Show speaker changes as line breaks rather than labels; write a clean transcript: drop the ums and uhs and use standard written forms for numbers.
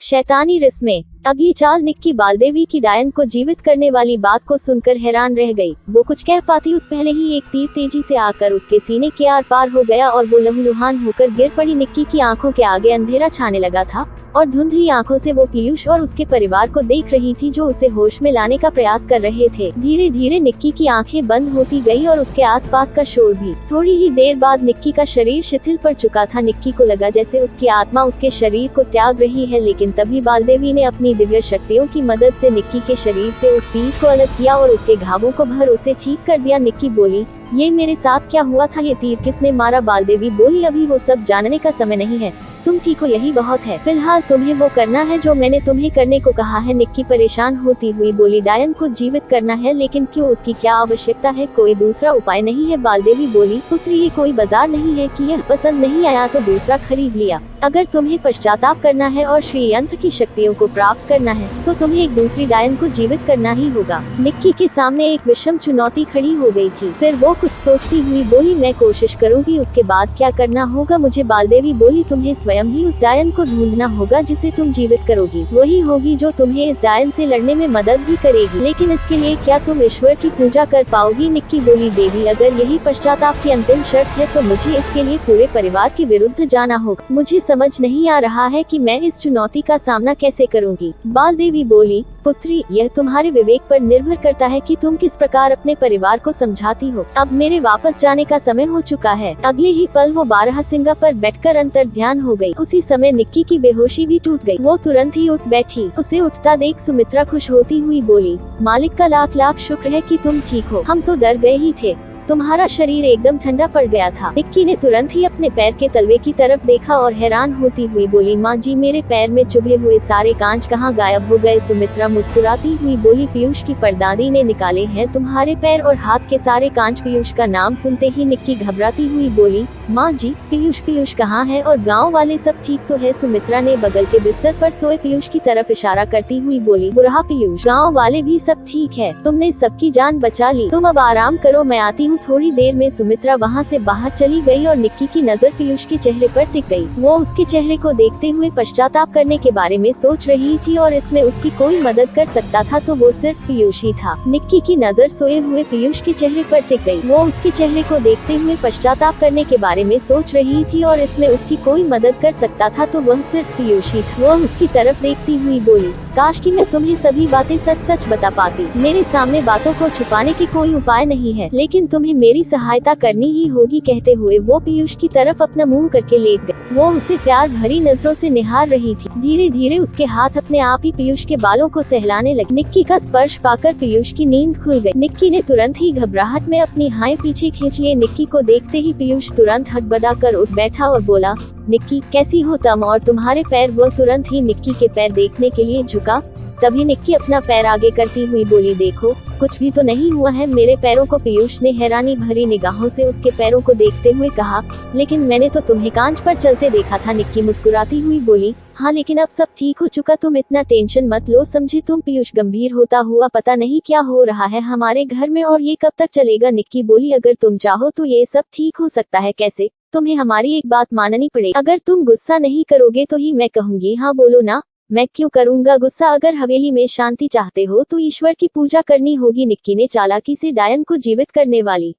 शैतानी रिस्में। अगली चाल निक्की बालदेवी की डायन को जीवित करने वाली बात को सुनकर हैरान रह गई। वो कुछ कह पाती उस पहले ही एक तीर तेजी से आकर उसके सीने के आर पार हो गया और वो लहूलुहान होकर गिर पड़ी। निक्की की आंखों के आगे अंधेरा छाने लगा था और धुंधली आंखों से वो पीयूष और उसके परिवार को देख रही थी जो उसे होश में लाने का प्रयास कर रहे थे। धीरे धीरे निक्की की आंखें बंद होती गई और उसके आसपास का शोर भी। थोड़ी ही देर बाद निक्की का शरीर शिथिल पड़ चुका था। निक्की को लगा जैसे उसकी आत्मा उसके शरीर को त्याग रही है, लेकिन तभी बालदेवी ने अपनी दिव्य शक्तियों की मदद से निक्की के शरीर से उस तीर को अलग किया और उसके घावों को भर उसे ठीक कर दिया। निक्की बोली, ये मेरे साथ क्या हुआ था? ये तीर किसने मारा? बालदेवी बोली, अभी वो सब जानने का समय नहीं है, तुम ठीक हो यही बहुत है। फिलहाल तुम्हें वो करना है जो मैंने तुम्हें करने को कहा है। निक्की परेशान होती हुई बोली, डायन को जीवित करना है, लेकिन क्यों? उसकी क्या आवश्यकता है? कोई दूसरा उपाय नहीं है? बालदेवी बोली, पुत्री ये कोई बाजार नहीं है कि यह पसंद नहीं आया तो दूसरा खरीद लिया। अगर तुम्हें पश्चाताप करना है और श्री यंत्र की शक्तियों को प्राप्त करना है तो तुम्हें एक दूसरी डायन को जीवित करना ही होगा। निक्की के सामने एक विषम चुनौती खड़ी हो गई थी। फिर वो कुछ सोचती हुई बोली, मैं कोशिश करूंगी, उसके बाद क्या करना होगा मुझे? बालदेवी बोली, तुम्हें स्वयं ही उस डायन को ढूंढना होगा जिसे तुम जीवित करोगी। वही होगी जो तुम्हें इस डायन से लड़ने में मदद भी करेगी, लेकिन इसके लिए क्या तुम ईश्वर की पूजा कर पाओगी? निक्की बोली, देवी अगर यही पश्चाताप की अंतिम शर्त है तो मुझे इसके लिए पूरे परिवार के विरुद्ध जाना होगा। मुझे समझ नहीं आ रहा है कि मैं इस चुनौती का सामना कैसे करूंगी। बालदेवी बोली, पुत्री यह तुम्हारे विवेक पर निर्भर करता है कि तुम किस प्रकार अपने परिवार को समझाती हो। अब मेरे वापस जाने का समय हो चुका है। अगले ही पल वो बारहसिंगा पर बैठकर अंतर्ध्यान हो गई। उसी समय निक्की की बेहोशी भी टूट गई। वो तुरंत ही उठ बैठी। उसे उठता देख सुमित्रा खुश होती हुई बोली, मालिक का लाख लाख शुक्र है कि तुम ठीक हो, हम तो डर गए ही थे। तुम्हारा शरीर एकदम ठंडा पड़ गया था। निक्की ने तुरंत ही अपने पैर के तलवे की तरफ देखा और हैरान होती हुई बोली, माँ जी मेरे पैर में चुभे हुए सारे कांच कहाँ गायब हो गए? सुमित्रा मुस्कुराती हुई बोली, पीयूष की परदादी ने निकाले हैं तुम्हारे पैर और हाथ के सारे कांच। पीयूष का नाम सुनते ही निक्की घबराती हुई बोली, माँ जी पीयूष कहाँ है और गाँव वाले सब ठीक तो है? सुमित्रा ने बगल के बिस्तर पर सोए पीयूष की तरफ इशारा करती हुई बोली, बुरा पीयूष, गाँव वाले भी सब ठीक है, तुमने सबकी जान बचा ली, तुम अब आराम करो, मैं आती हूँ थोड़ी देर में। सुमित्रा वहाँ से बाहर चली गई और निक्की की नजर पीयूष के चेहरे पर टिक गई। वो उसके चेहरे को देखते हुए पश्चाताप करने के बारे में सोच रही थी और इसमें उसकी कोई मदद कर सकता था तो वो सिर्फ पीयूष ही था। निक्की की नजर सोए हुए पीयूष के चेहरे पर टिक गई। वो उसके चेहरे को देखते हुए पश्चाताप करने के बारे में सोच रही थी और इसमें उसकी कोई मदद कर सकता था तो वह सिर्फ पीयूष ही था। वो उसकी तरफ देखती हुई बोली, काश कि मैं तुम्हें सभी बातें सच सच बता पाती। मेरे सामने बातों को छुपाने की कोई उपाय नहीं है, लेकिन तुम्हें मेरी सहायता करनी ही होगी। कहते हुए वो पीयूष की तरफ अपना मुंह करके लेट गई। वो उसे प्यार भरी नजरों से निहार रही थी। धीरे धीरे उसके हाथ अपने आप ही पीयूष के बालों को सहलाने लगे। निक्की का स्पर्श पाकर पीयूष की नींद खुल गई। निक्की ने तुरंत ही घबराहट में अपनी हाथ पीछे खींच लिए। निक्की को देखते ही पीयूष तुरंत हड़बड़ा कर उठ बैठा और बोला, निक्की कैसी हो तुम और तुम्हारे पैर? वो तुरंत ही निक्की के पैर देखने के लिए झुका। तभी निक्की अपना पैर आगे करती हुई बोली, देखो कुछ भी तो नहीं हुआ है मेरे पैरों को। पीयूष ने हैरानी भरी निगाहों से उसके पैरों को देखते हुए कहा, लेकिन मैंने तो तुम्हें कांच पर चलते देखा था। निक्की मुस्कुराती हुई बोली, हाँ लेकिन अब सब ठीक हो चुका, तुम इतना टेंशन मत लो। समझे तुम? पीयूष गंभीर होता हुआ, पता नहीं क्या हो रहा है हमारे घर में और ये कब तक चलेगा? निक्की बोली, अगर तुम चाहो तो ये सब ठीक हो सकता है। कैसे? तुम्हें हमारी एक बात माननी पड़ेगी। अगर तुम गुस्सा नहीं करोगे तो ही मैं कहूँगी। हाँ बोलो ना। मैं क्यों करूंगा गुस्सा? अगर हवेली में शांति चाहते हो तो ईश्वर की पूजा करनी होगी। निक्की ने चालाकी से डायन को जीवित करने वाली